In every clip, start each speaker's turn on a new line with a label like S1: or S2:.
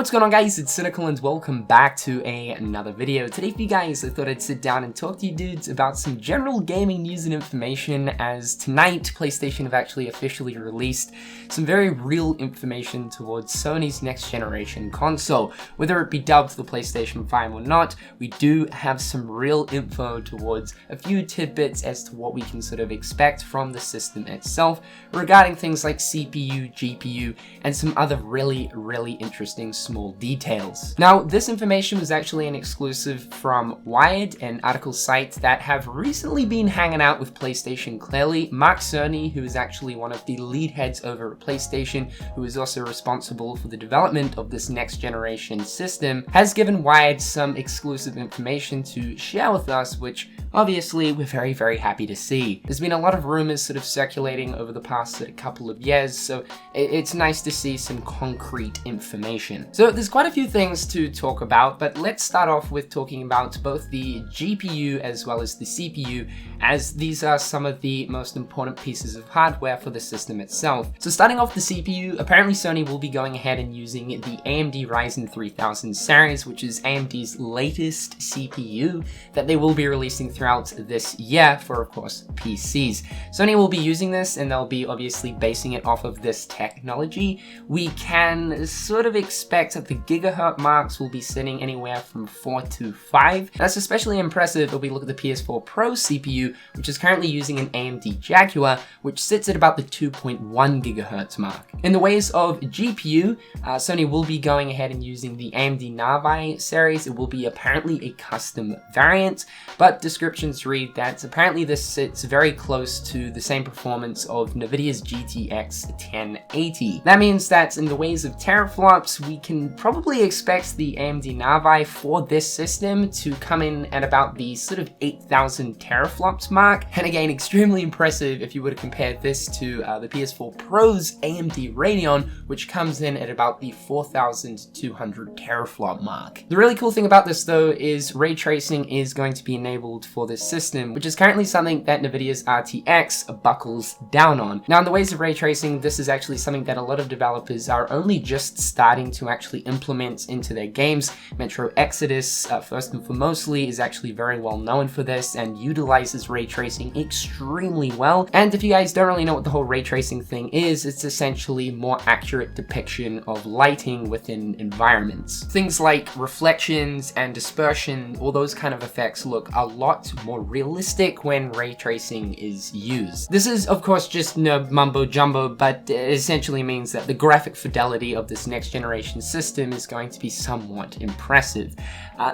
S1: What's going on, guys? It's Cynical and welcome back to another video. Today for you guys, I thought I'd sit down and talk to you dudes about some general gaming news and information, as tonight PlayStation have actually officially released some very real information towards Sony's next generation console. Whether it be dubbed the PlayStation 5 or not, we do have some real info towards a few tidbits as to what we can sort of expect from the system itself regarding things like CPU, GPU, and some other really interesting small details. Now, this information was actually an exclusive from Wired, an article site that have recently been hanging out with PlayStation clearly. Mark Sony, who is actually one of the lead heads over at PlayStation, who is also responsible for the development of this next generation system, has given Wired some exclusive information to share with us, which obviously we're very happy to see. There's been a lot of rumors sort of circulating over the past couple of years, so it's nice to see some concrete information. So there's quite a few things to talk about, but let's start off with talking about both the GPU as well as the CPU, as these are some of the most important pieces of hardware for the system itself. So starting off the CPU, apparently Sony will be going ahead and using the AMD Ryzen 3000 series, which is AMD's latest CPU that they will be releasing throughout this year for, of course, PCs. Sony will be using this and they'll be obviously basing it off of this technology. We can sort of expect that the gigahertz marks will be sitting anywhere from 4 to 5. That's especially impressive if we look at the PS4 Pro CPU, which is currently using an AMD Jaguar, which sits at about the 2.1 gigahertz mark. In the ways of GPU, Sony will be going ahead and using the AMD Navi series. It will be apparently a custom variant, but descriptions read that apparently this sits very close to the same performance of NVIDIA's GTX 1080. That means that in the ways of teraflops, we can probably expect the AMD Navi for this system to come in at about the sort of 8,000 teraflops mark. And again, extremely impressive if you were to compare this to the PS4 Pro's AMD Radeon, which comes in at about the 4,200 teraflop mark. The really cool thing about this though is ray tracing is going to be enabled for this system, which is currently something that NVIDIA's RTX buckles down on. Now, in the ways of ray tracing, this is actually something that a lot of developers are only just starting to actually implement into their games. Metro Exodus, first and foremostly, is actually very well known for this and utilizes ray tracing extremely well. And if you guys don't really know what the whole ray tracing thing is, it's essentially more accurate depiction of lighting within environments. Things like reflections and dispersion, all those kind of effects look a lot more realistic when ray tracing is used. This is, of course, just mumbo jumbo, but it essentially means that the graphic fidelity of this next generation system is going to be somewhat impressive.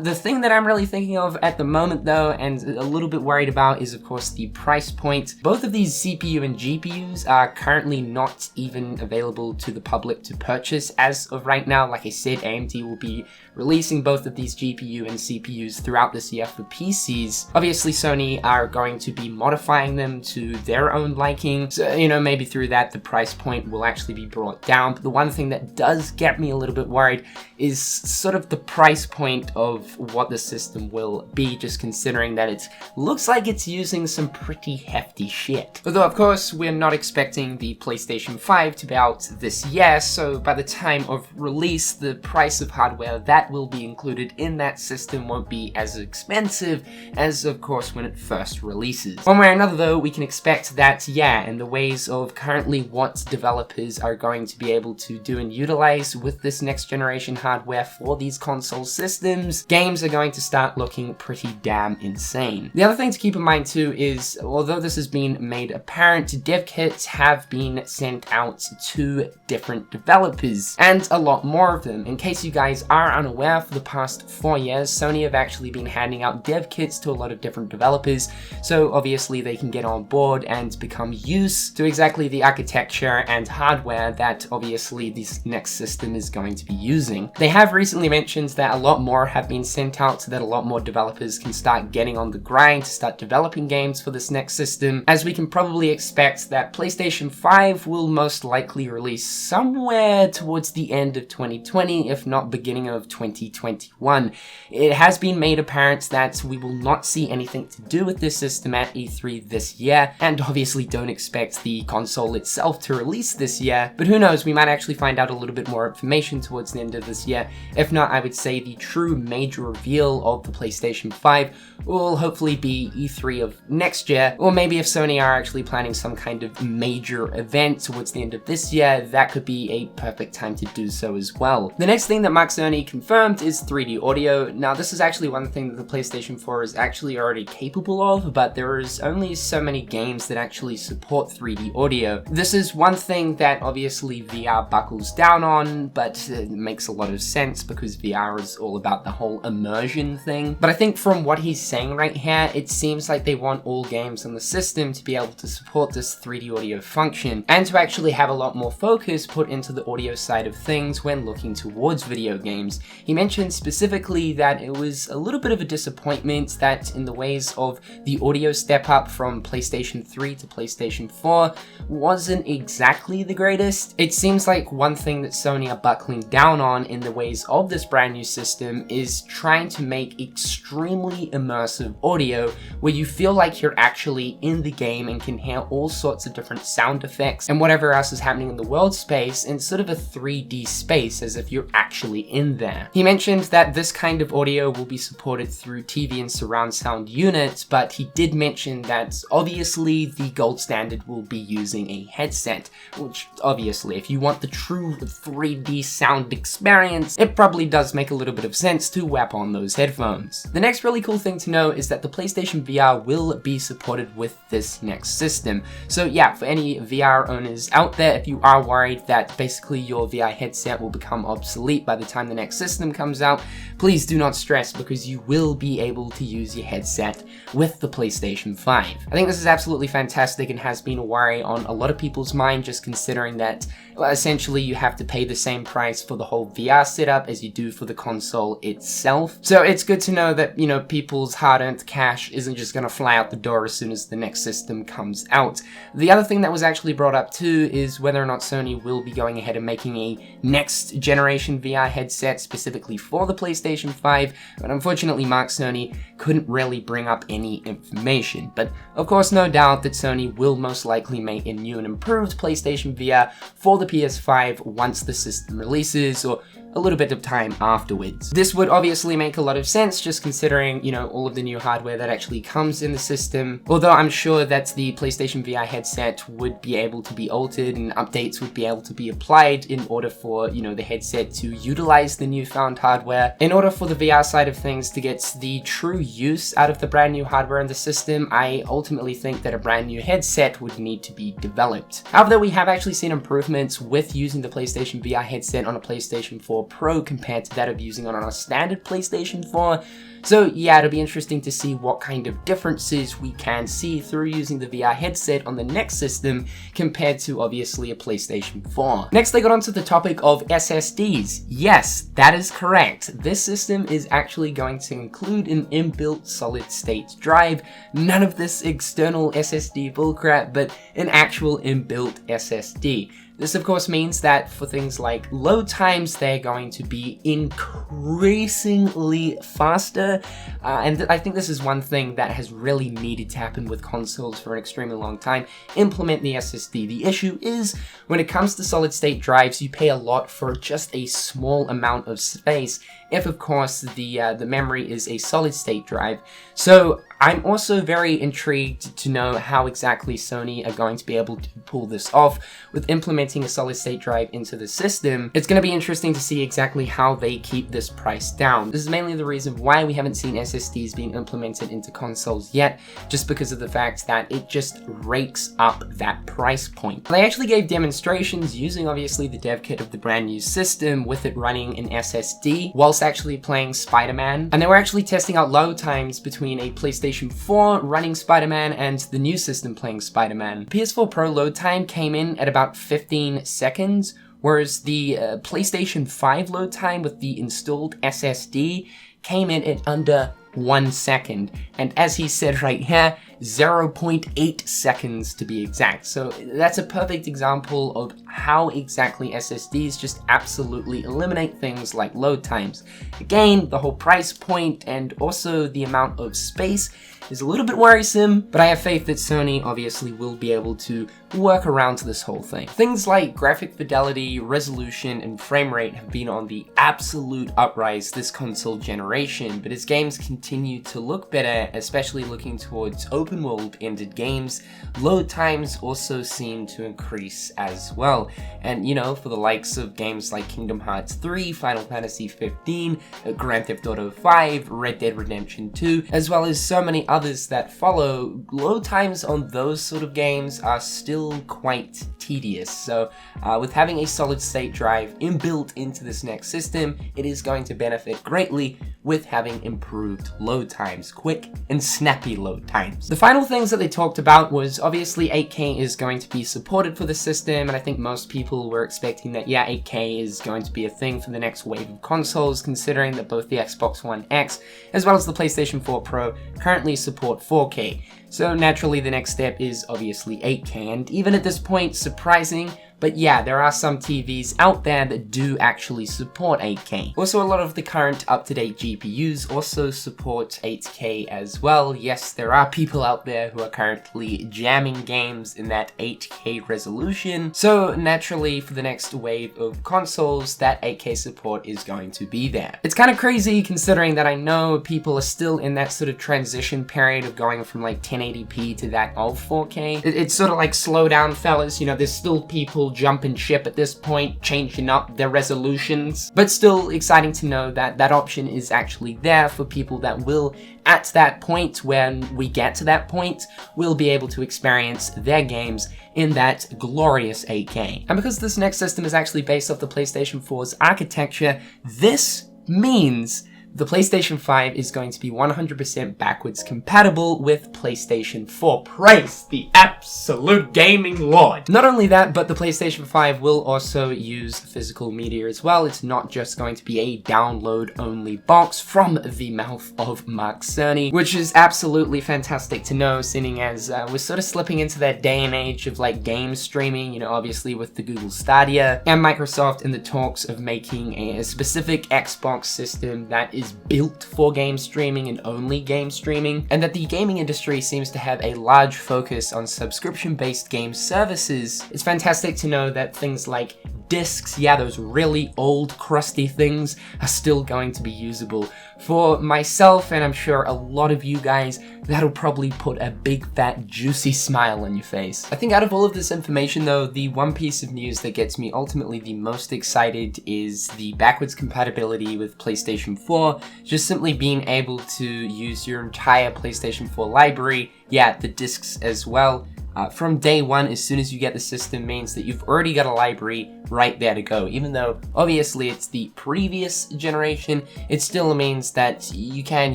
S1: The thing that I'm really thinking of at the moment though, and a little bit worried about, is of course the price point. Both of these CPU and GPUs are currently not even available to the public to purchase as of right now. Like I said, AMD will be releasing both of these GPU and CPUs throughout this year for PCs. Obviously, Sony are going to be modifying them to their own liking, so maybe through that the price point will actually be brought down. But the one thing that does get me a little bit worried is sort of the price point of what the system will be, just considering that it looks like it's using some pretty hefty shit. Although, of course, we're not expecting the PlayStation 5 to be out this year, so by the time of release, the price of hardware that will be included in that system won't be as expensive as, of course, when it first releases. One way or another, though, we can expect that, in the ways of currently what developers are going to be able to do and utilize with this next generation hardware for these console systems, games are going to start looking pretty damn insane. The other thing to keep in mind too is, although this has been made apparent, dev kits have been sent out to different developers, and a lot more of them. In case you guys are unaware, for the past 4 years, Sony have actually been handing out dev kits to a lot of different developers, so obviously they can get on board and become used to exactly the architecture and hardware that obviously this next system is going to be using. They have recently mentioned that a lot more have been sent out so that a lot more developers can start getting on the grind to start developing games for this next system, as we can probably expect that PlayStation 5 will most likely release somewhere towards the end of 2020, if not beginning of 2021. It has been made apparent that we will not see see anything to do with this system at E3 this year, and obviously don't expect the console itself to release this year, but who knows, we might actually find out a little bit more information towards the end of this year. If not, I would say the true major reveal of the PlayStation 5 will hopefully be E3 of next year, or maybe if Sony are actually planning some kind of major event towards the end of this year, that could be a perfect time to do so as well. The next thing that Mark Cerny confirmed is 3D audio. Now, this is actually one thing that the PlayStation 4 is actually already capable of, but there is only so many games that actually support 3D audio. This is one thing that obviously VR buckles down on, but it makes a lot of sense because VR is all about the whole immersion thing. But I think from what he's saying right here, it seems like they want all games on the system to be able to support this 3D audio function, and to actually have a lot more focus put into the audio side of things when looking towards video games. He mentioned specifically that it was a little bit of a disappointment that in the ways of the audio step up from PlayStation 3 to PlayStation 4 wasn't exactly the greatest. It seems like one thing that Sony are buckling down on in the ways of this brand new system is trying to make extremely immersive audio where you feel like you're actually in the game and can hear all sorts of different sound effects and whatever else is happening in the world space in sort of a 3D space as if you're actually in there. He mentioned that this kind of audio will be supported through TV and surround sound units, but he did mention that obviously the gold standard will be using a headset, which obviously if you want the true 3D sound experience, it probably does make a little bit of sense to whap on those headphones. The next really cool thing to know is that the PlayStation VR will be supported with this next system. So yeah, for any VR owners out there, if you are worried that basically your VR headset will become obsolete by the time the next system comes out, please do not stress because you will be able to use your headset with the PlayStation 5. I think this is absolutely fantastic and has been a worry on a lot of people's mind, just considering that essentially you have to pay the same price for the whole VR setup as you do for the console itself. So it's good to know that, you know, people's hard-earned cash isn't just going to fly out the door as soon as the next system comes out. The other thing that was actually brought up too is whether or not Sony will be going ahead and making a next generation VR headset specifically for the PlayStation 5, but unfortunately Mark Cerny couldn't really bring up any information. But of course, no doubt that Sony will most likely make a new and improved PlayStation VR for the PS5 once the system releases, or a little bit of time afterwards. This would obviously make a lot of sense just considering, you know, all of the new hardware that actually comes in the system, although I'm sure that the PlayStation VR headset would be able to be altered and updates would be able to be applied in order for, you know, the headset to utilize the newfound hardware. In order for the VR side of things to get the true use out of the brand new hardware in the system, I ultimately think that a brand new headset would need to be developed. However, we have actually seen improvements with using the PlayStation VR headset on a PlayStation 4 Pro compared to that of using it on a standard PlayStation 4. So yeah, it'll be interesting to see what kind of differences we can see through using the VR headset on the next system compared to obviously a PlayStation 4. Next, they got onto the topic of SSDs. Yes, that is correct. This system is actually going to include an inbuilt solid state drive. None of this external SSD bullcrap, but an actual inbuilt SSD. This of course means that for things like load times, they're going to be increasingly faster, and I think this is one thing that has really needed to happen with consoles for an extremely long time. Implement the SSD. The issue is, when it comes to solid state drives, you pay a lot for just a small amount of space, if of course the memory is a solid state drive. So I'm also very intrigued to know how exactly Sony are going to be able to pull this off with implementing a solid state drive into the system. It's going to be interesting to see exactly how they keep this price down. This is mainly the reason why we haven't seen SSDs being implemented into consoles yet, just because of the fact that it just rakes up that price point. They actually gave demonstrations using obviously the dev kit of the brand new system with it running an SSD whilst actually playing Spider-Man, and they were actually testing out load times between a PlayStation 4 running Spider-Man and the new system playing Spider-Man. PS4 Pro load time came in at about 15 seconds, whereas the PlayStation 5 load time with the installed SSD came in at under 1 second. And as he said right here, 0.8 seconds to be exact. So that's a perfect example of how exactly SSDs just absolutely eliminate things like load times. Again, the whole price point and also the amount of space is a little bit worrisome, but I have faith that Sony obviously will be able to work around this whole thing. Things like graphic fidelity, resolution, and frame rate have been on the absolute uprise this console generation, but as games continue to look better, especially looking towards open world ended games, load times also seem to increase as well. And you know, for the likes of games like Kingdom Hearts 3, Final Fantasy 15, Grand Theft Auto 5, Red Dead Redemption 2, as well as so many others that follow, load times on those sort of games are still quite tedious. So with having a solid state drive inbuilt into this next system, it is going to benefit greatly with having improved load times, quick and snappy load times. The final things that they talked about was obviously 8K is going to be supported for the system, and I think most people were expecting that, yeah, 8K is going to be a thing for the next wave of consoles, considering that both the Xbox One X as well as the PlayStation 4 Pro currently support 4K. So naturally the next step is obviously 8K, and even at this point, surprising, but yeah, there are some TVs out there that do actually support 8K. Also, a lot of the current up-to-date GPUs also support 8K as well. Yes, there are people out there who are currently jamming games in that 8K resolution. So naturally, for the next wave of consoles, that 8K support is going to be there. It's kind of crazy considering that I know people are still in that sort of transition period of going from like 1080p to that of 4K. It's sort of like, slow down, fellas. You know, there's still people jumping ship at this point, changing up their resolutions, but still exciting to know that that option is actually there for people that will, at that point, when we get to that point, will be able to experience their games in that glorious 8K. And because this next system is actually based off the PlayStation 4's architecture, this means the PlayStation 5 is going to be 100% backwards compatible with PlayStation 4. Praise the absolute gaming lord! Not only that, but the PlayStation 5 will also use physical media as well. It's not just going to be a download-only box from the mouth of Mark Cerny, which is absolutely fantastic to know, seeing as we're sort of slipping into that day and age of like game streaming, you know, obviously with the Google Stadia, and Microsoft in the talks of making a specific Xbox system that is built for game streaming and only game streaming, and that the gaming industry seems to have a large focus on subscription-based game services. It's fantastic to know that things like discs, yeah, those really old crusty things, are still going to be usable. For myself, and I'm sure a lot of you guys, that'll probably put a big fat juicy smile on your face. I think out of all of this information though, the one piece of news that gets me ultimately the most excited is the backwards compatibility with PlayStation 4, just simply being able to use your entire PlayStation 4 library, yeah, the discs as well, from day one. As soon as you get the system, means that you've already got a library right there to go. Even though obviously it's the previous generation, it still means that you can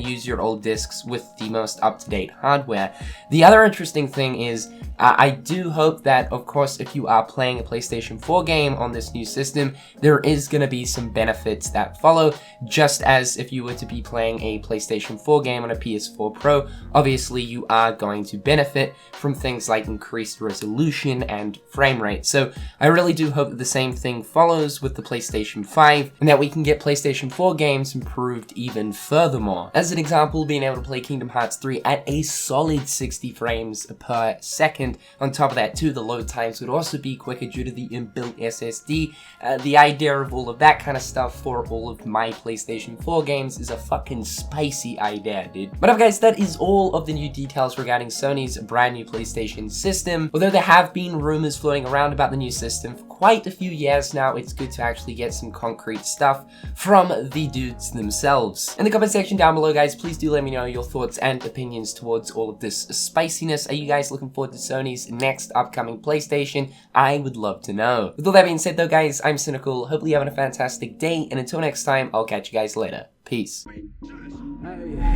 S1: use your old discs with the most up-to-date hardware. The other interesting thing is, I do hope that, of course, if you are playing a PlayStation 4 game on this new system, there is going to be some benefits that follow, just as if you were to be playing a PlayStation 4 game on a PS4 Pro, obviously you are going to benefit from things like increased resolution and frame rate. So I really do hope that the same thing follows with the PlayStation 5, and that we can get PlayStation 4 games improved even furthermore. As an example, being able to play Kingdom Hearts 3 at a solid 60 frames per second. On top of that too, the load times would also be quicker due to the inbuilt SSD. The idea of all of that kind of stuff for all of my PlayStation 4 games is a fucking spicy idea, dude. But guys, that is all of the new details regarding Sony's brand new PlayStation system. Although there have been rumors floating around about the new system for quite a few years now, it's good to actually get some concrete stuff from the dudes themselves. In the comment section down below, guys, please do let me know your thoughts and opinions towards all of this spiciness. Are you guys looking forward to Sony's next upcoming PlayStation? I would love to know. With all that being said though, guys, I'm Cynical. Hopefully you're having a fantastic day, and until next time, I'll catch you guys later. Peace.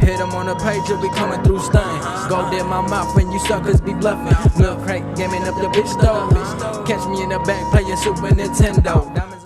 S2: Hit them on the page, you'll be coming through stain. Gold in my mouth when you suckers be bluffing. Milk crank, gaming up the bitch though. Catch me in the back playing Super Nintendo.